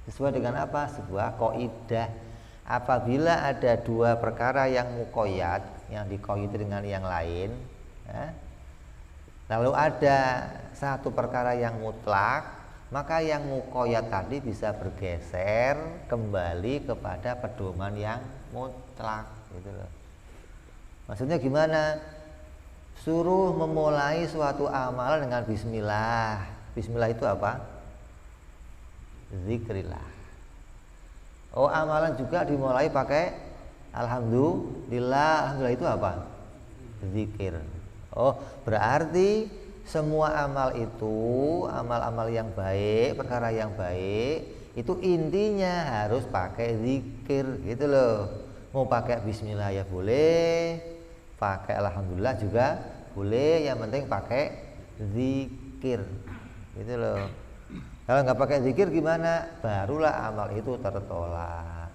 Sesuai dengan apa? Sebuah kaidah. Apabila ada dua perkara yang muqayyad, yang dikoyiti dengan yang lain, ya. Lalu ada satu perkara yang mutlak, maka yang muqayyad tadi bisa bergeser kembali kepada pedoman yang mutlak, gitu loh. Maksudnya gimana? Suruh memulai suatu amalan dengan bismillah. Bismillah itu apa? Zikrillah. Oh, amalan juga dimulai pakai alhamdulillah. Alhamdulillah itu apa? Zikir. Oh, berarti semua amal itu, amal-amal yang baik, perkara yang baik, itu intinya harus pakai zikir, gitu loh. Mau pakai bismillah ya boleh, pakai alhamdulillah juga boleh, yang penting pakai zikir, gitu loh. Kalau nggak pakai zikir gimana? Barulah amal itu tertolak.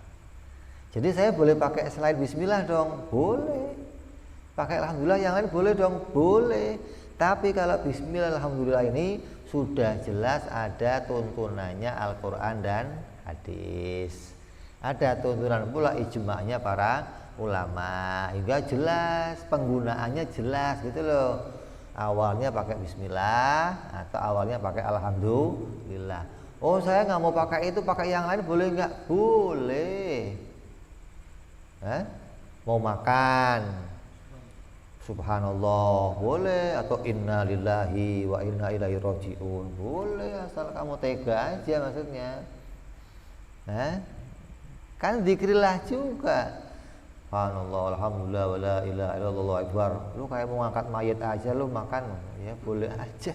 Jadi saya boleh pakai selain bismillah dong? Boleh. Pakai alhamdulillah yang lain boleh dong? Boleh. Tapi kalau bismillah alhamdulillah ini sudah jelas ada tuntunannya Al-Quran dan hadis. Ada tuntunan pula ijma'nya para ulama. Hingga jelas, penggunaannya jelas, gitu loh. Awalnya pakai bismillah atau awalnya pakai alhamdulillah. Oh, saya nggak mau pakai itu, pakai yang lain boleh nggak? Boleh. Mau makan, subhanallah boleh, atau inna lillahi wa inna ilaihi rajiun boleh, asal kamu tega aja maksudnya. Kan zikrillah juga. Subhanallah, alhamdulillah, wala ilaha illallah akbar. Lu kayak mau ngangkat mayat aja lu makan, ya boleh aja.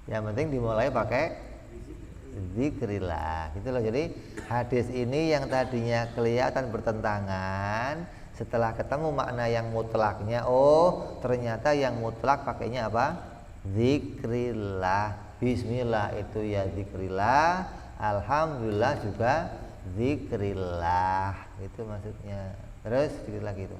Yang penting dimulai pakai zikrillah, gitu loh. Jadi hadis ini yang tadinya kelihatan bertentangan, setelah ketemu makna yang mutlaknya, oh ternyata yang mutlak pakainya apa? Zikrillah. Bismillah itu ya zikrillah, alhamdulillah juga zikrillah, itu maksudnya. Terus zikrillah gitu.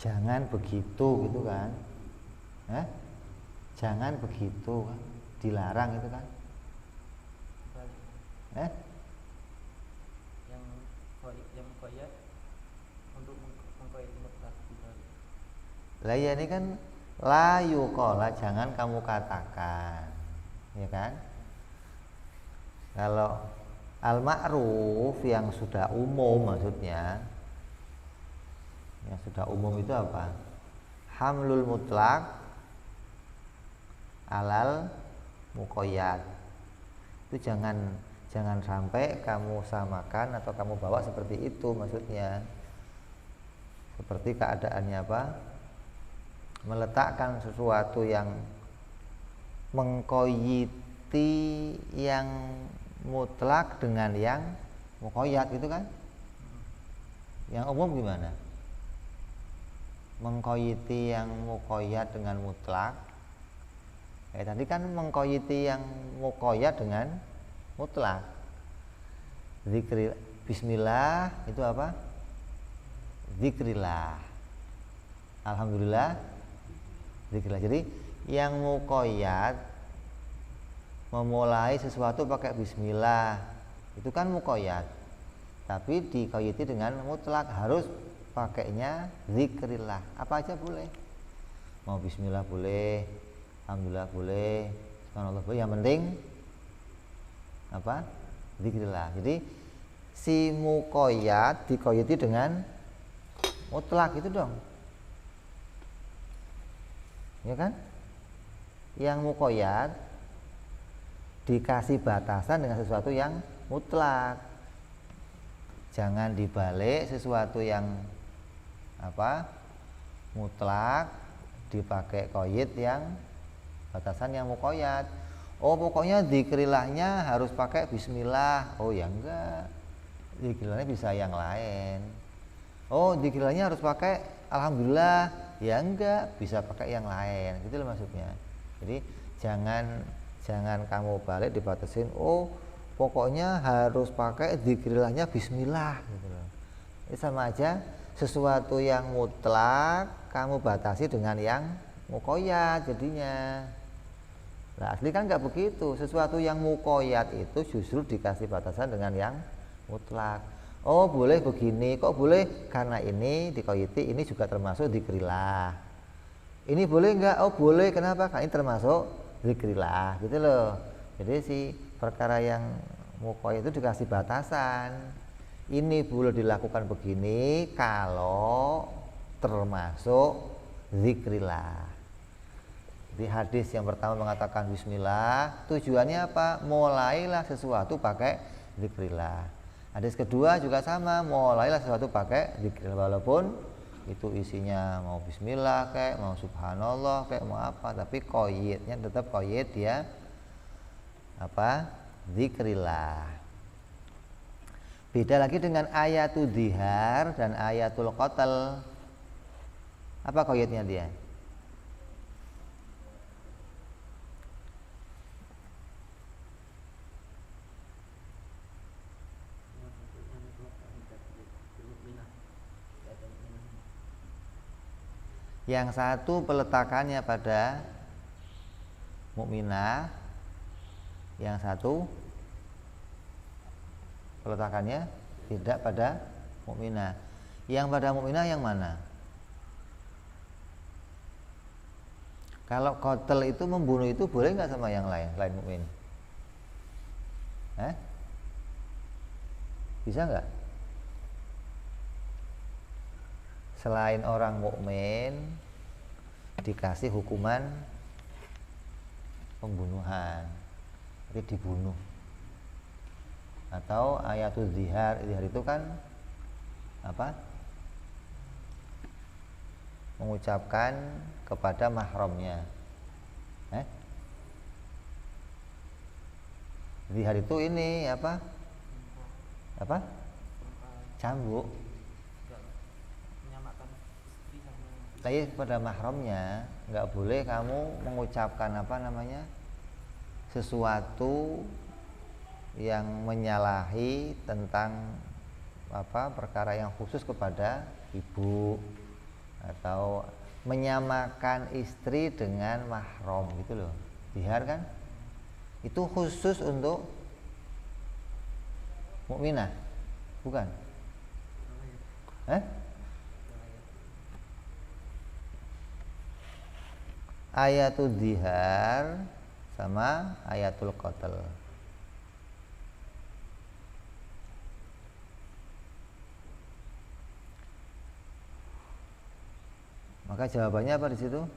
Jangan begitu, gitu kan? Jangan begitu kan? Dilarang itu kan? Yang muqayyad untuk mengqayyad mutlak. Lah ya ini kan la yuqala, jangan kamu katakan, ya kan? Kalau al-ma'ruf yang sudah umum, maksudnya yang sudah umum itu apa? Hamlul mutlak alal muqayyad. Itu jangan sampai kamu samakan atau kamu bawa seperti itu, maksudnya. Seperti keadaannya apa? Meletakkan sesuatu yang mengqayyiti yang mutlak dengan yang muqayyad, gitu kan? Yang umum gimana? Mengqayyiti yang muqayyad dengan mutlak. Tadi kan mengqayyiti yang muqayyad dengan mutlak. Zikri bismillah itu apa? Zikrillah. Alhamdulillah zikrillah. Jadi yang muqayyad memulai sesuatu pakai bismillah, itu kan muqayyad. Tapi diqayyiti dengan mutlak, harus pakainya zikrillah. Apa aja boleh. Mau bismillah boleh, alhamdulillah boleh, subhanallah boleh, yang penting apa? Zikrillah. Jadi si muqayyad dikoyiti dengan mutlak itu dong. Ya kan? Yang muqayyad dikasih batasan dengan sesuatu yang mutlak. Jangan dibalik sesuatu yang mutlak dipakai qayyid yang batasan yang muqayyad. Oh, pokoknya dzikrilahnya harus pakai bismillah. Oh ya enggak. Dzikrilahnya bisa yang lain. Oh, dzikrilahnya harus pakai alhamdulillah. Ya enggak, bisa pakai yang lain. Gitu loh maksudnya. Jadi jangan kamu balik dibatasin. Oh, pokoknya harus pakai dzikrilahnya bismillah gitu loh. Ini sama aja, sesuatu yang mutlak kamu batasi dengan yang muqayyad jadinya. Nah, asli kan nggak begitu. Sesuatu yang muqayyad itu justru dikasih batasan dengan yang mutlak. Oh, boleh begini, kok boleh? Karena ini dikoyiti, ini juga termasuk dzikrillah. Ini boleh nggak? Oh, boleh. Kenapa? Karena ini termasuk dzikrillah, gitu loh. Jadi si perkara yang muqayyad itu dikasih batasan. Ini boleh dilakukan begini kalau termasuk dzikrillah. Di hadis yang pertama mengatakan bismillah, tujuannya apa? Mulailah sesuatu pakai dzikrillah. Hadis kedua juga sama, mulailah sesuatu pakai dzikrillah, walaupun itu isinya mau bismillah kayak mau subhanallah kayak mau apa, tapi qayyidnya tetap qayyid ya dzikrillah. Beda lagi dengan ayatul dzihar dan ayatul qatl. Apa qayyidnya dia? Yang satu peletakannya pada mukminah, yang satu peletakannya tidak pada mukminah. Yang pada mukminah yang mana? Kalau qatl itu membunuh itu boleh nggak sama yang lain selain mukmin? Bisa nggak? Selain orang mukmin dikasih hukuman pembunuhan, jadi dibunuh. Atau ayatul zihar, zihar itu kan mengucapkan kepada mahramnya. Zihar itu ini cambuk. Tapi pada mahramnya nggak boleh kamu mengucapkan sesuatu yang menyalahi tentang perkara yang khusus kepada ibu, atau menyamakan istri dengan mahram gitu loh. Zihar kan itu khusus untuk mukminah, bukan? Ayatul zihar sama ayatul qatl. Maka jawabannya apa di situ?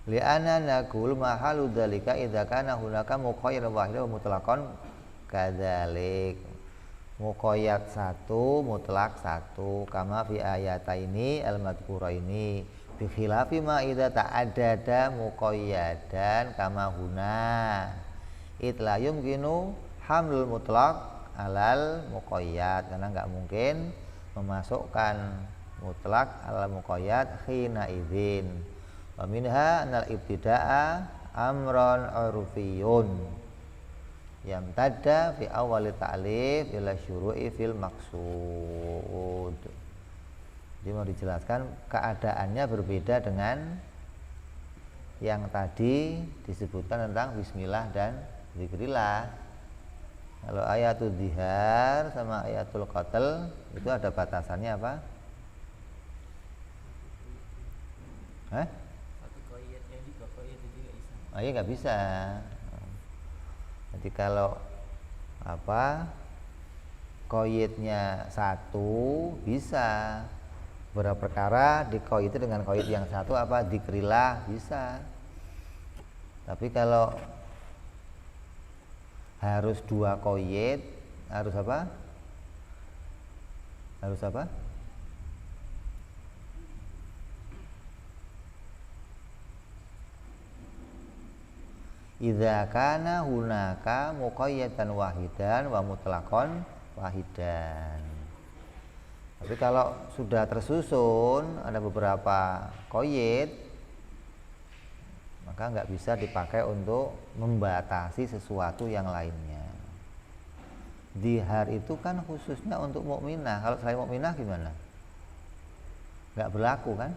Li'anna naqul mahalu dzalika idza kana hunaka muqayyad wahid wa mutlaqan kadzalik. Muqayyad satu, mutlak satu, kama fi ayataini al-madhkuraini bi khilafi ma idza ta'addada muqayyadan kama huna. Itla yumkinu hamlul mutlaq alal muqayyad, karena enggak mungkin memasukkan mutlak alal muqayyad khina idzin. Wa minha anal ibtida'a amron urfiyun yamtadda fi awali ta'lif ila syuru'i fil maksud. Jadi mau dijelaskan keadaannya berbeda dengan yang tadi disebutkan tentang bismillah dan zikrillah. Kalau ayatul zihar sama ayatul qatl itu ada batasannya apa? Hah? Satu koyet yang juga koyet itu juga bisa. Oh iya nggak bisa. Jadi kalau apa koyitnya satu bisa, beberapa perkara dikoyit itu dengan koyit yang satu apa dikrilah bisa. Tapi kalau harus dua koyit harus apa? Harus apa? Idza kana hunaka muqayyatan wahidan wa mutlaqan wahidan. Tapi kalau sudah tersusun ada beberapa koyit, maka nggak bisa dipakai untuk membatasi sesuatu yang lainnya. Dihar itu kan khususnya untuk mukminah. Kalau selain mukminah gimana? Nggak berlaku kan?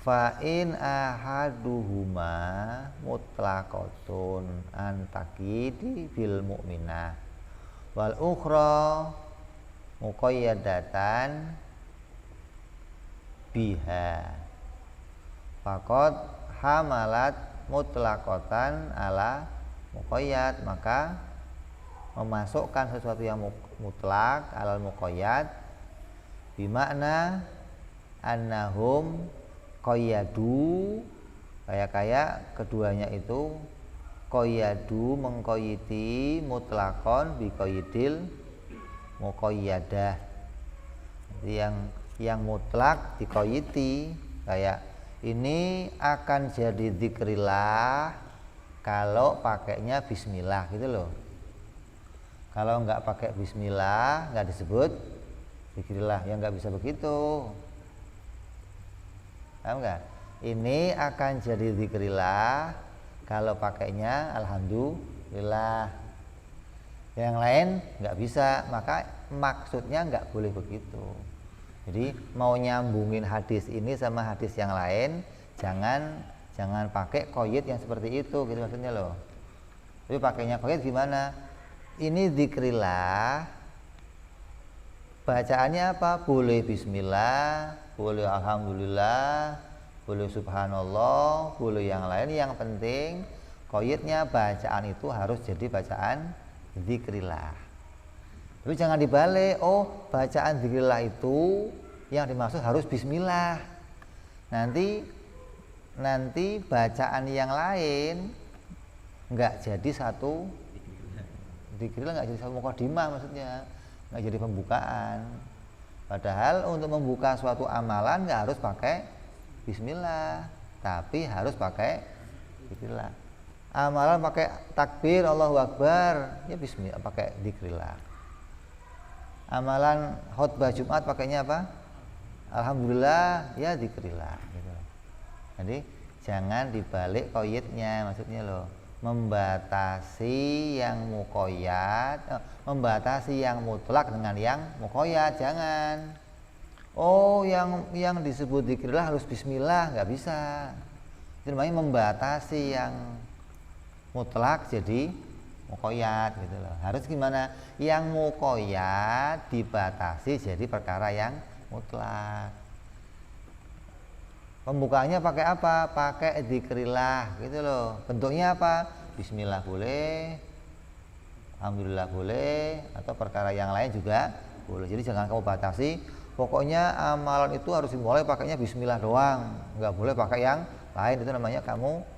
Fa'in ahaduhuma mutlaqatun antakidi bil mu'minah wal ukhra muqayyadatan biha faqad hamalat mutlaqatan ala muqayyad, maka memasukkan sesuatu yang mutlak alal muqayyad bimakna annahum qayyadu, kayak keduanya itu qayyadu mengqayyiti mutlaqon bi qayyidil muqayyadah. Jadi yang mutlak diqayyiti, kayak ini akan jadi zikrillah kalau pakainya bismillah gitu loh. Kalau nggak pakai bismillah nggak disebut zikrillah, ya nggak bisa begitu. Paham nggak? Ini akan jadi zikrillah kalau pakainya alhamdulillah. Yang lain nggak bisa, maka maksudnya nggak boleh begitu. Jadi mau nyambungin hadis ini sama hadis yang lain, jangan pakai qayyid yang seperti itu, gitu maksudnya loh. Tapi pakainya qayyid gimana? Ini zikrillah, bacaannya apa? Boleh bismillah, boleh alhamdulillah, boleh subhanallah, boleh yang lain. Yang penting qayyidnya bacaan itu harus jadi bacaan zikrillah. Tapi jangan dibalik, oh bacaan zikrillah itu yang dimaksud harus bismillah. Nanti bacaan yang lain nggak jadi satu zikrillah, nggak jadi satu mukadimah, maksudnya nggak jadi pembukaan. Padahal untuk membuka suatu amalan nggak harus pakai bismillah, tapi harus pakai zikrillah. Amalan pakai takbir Allahu Akbar, ya bismillah, pakai zikrillah. Amalan khutbah Jumat pakainya apa? Alhamdulillah, ya zikrillah gitu. Jadi jangan dibalik qayyidnya, maksudnya loh, membatasi yang muqayyad, membatasi yang mutlak dengan yang muqayyad, jangan. Oh, yang disebut zikrillah harus bismillah, nggak bisa. Itu namanya membatasi yang mutlak jadi muqayyad gitu loh. Harus gimana? Yang muqayyad dibatasi jadi perkara yang mutlak. Pembukaannya pakai apa? Pakai zikrillah gitu loh. Bentuknya apa? Bismillah boleh, alhamdulillah boleh, atau perkara yang lain juga boleh. Jadi jangan kamu batasi, pokoknya amalan itu harus dimulai pakainya bismillah doang, nggak boleh pakai yang lain. Itu namanya kamu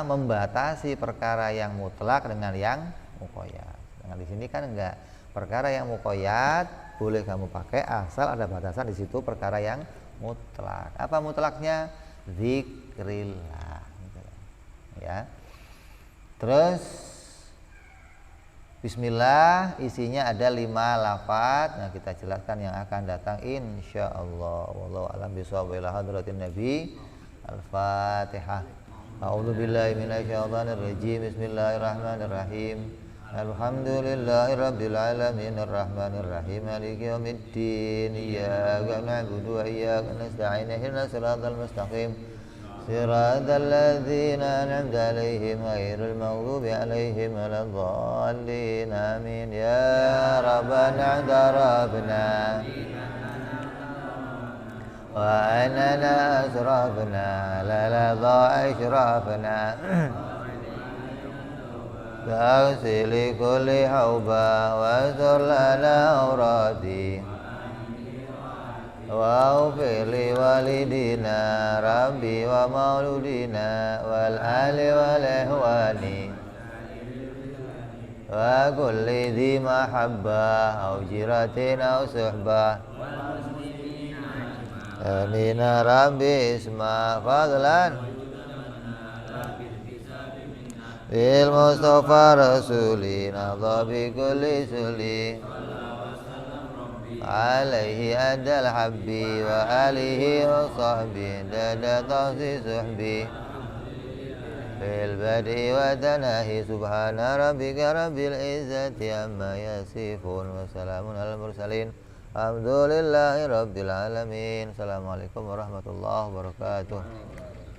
membatasi perkara yang mutlak dengan yang muqayyad. Nah, di sini kan enggak, perkara yang muqayyad boleh kamu pakai asal ada batasan di situ perkara yang mutlak. Apa mutlaknya? Zikrillah gitu. Ya. Terus bismillah isinya ada 5 lafaz. Nah, kita jelaskan yang akan datang insyaallah. Wallahu a'lam bishawab. Ila hadratin nabi. Al-Fatihah. A'udzu billahi minasyaitonir rajim. Bismillahirrahmanirrahim. Alhamdulillahi Rabbil Alamin Ar-Rahmanir Rahim Maliki Yawmiddin Iyyaka na'budu wa iyyaka nasta'in Ihdinas siratal mustaqim Siratal ladzina an'amta 'alaihim ghairil maghdubi 'alaihim waladdallin Amin Ya Rabbana i'tarafna wa annana asrafna la ladha ashrafna تغسل كل حوبة واستر لنا أوراتي واغفر لوالدينا ربي ومولودينا والآل والإخوان وكل ذي محبة أو جيرة أو صحبة آمين ربي اسمع فضلا بالمصطفى رسولي نضى بكل سلي عليه أدى الحب وآله وصحبه دد تخصي صحبي في البدء وتناهي سبحان ربك رب العزة عما يصفون وسلام على المرسلين الحمد لله رب العالمين. Assalamualaikum warahmatullahi wabarakatuh.